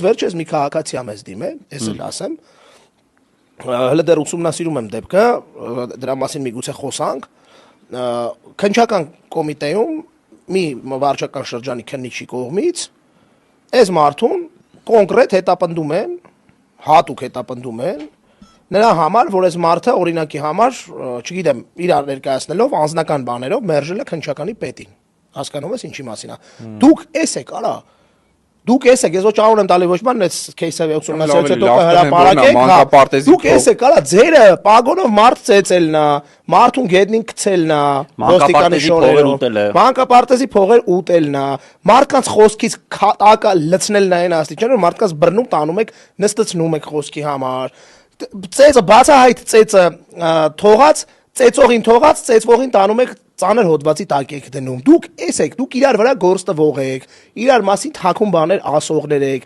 Վերջերս մի քաղաքացի մեզ դիմել, ես էլ ասեմ, հələ դեռ ուսումնասիրում եմ դեպքը, դրա մասին միգուցե խոսանք, քննչական կոմիտեում մի վարչական շրջանի քննիչի կողմից այս մարդուն կոնկրետ հետապնդում են, հատուկ հետապնդում են, նրա համար, որ այս մարդը օրինակի համար, չգիտեմ, իրար ներկայացնելով անձնական բաներով մերժել է քննչականի պետին, հասկանում ես ինչի մասին է, դուք էս եք, արա, դուք էս եք, ես ոչ ճանաչում եմ տալի ոչ բան, այս քեյսը ուսումնասիրելուց հետո հրապարակեք, դուք էս եք, արա, ձերը պագոնով մարդ ծեծելն է, մարդուն գետնին գցելն է, ոստիկանի շորերով, մանկապարտեզի փողեր ուտելն է, մարդկանց խոսքից տակը լցնելն է այն աստիճանը, մարդկանց բռնում տանում եք, նստեցնում եք խոսքի համար, ծեծը բացահայտ ծեծը թողած, ծեծողին թողած, ծեծվողին տանում եք ծանր հոդվածի տակ եք դնում, դուք էս եք, դուք իրար վրա գործ տվող եք, իրար մասին թաքուն բաներ ասողներ եք,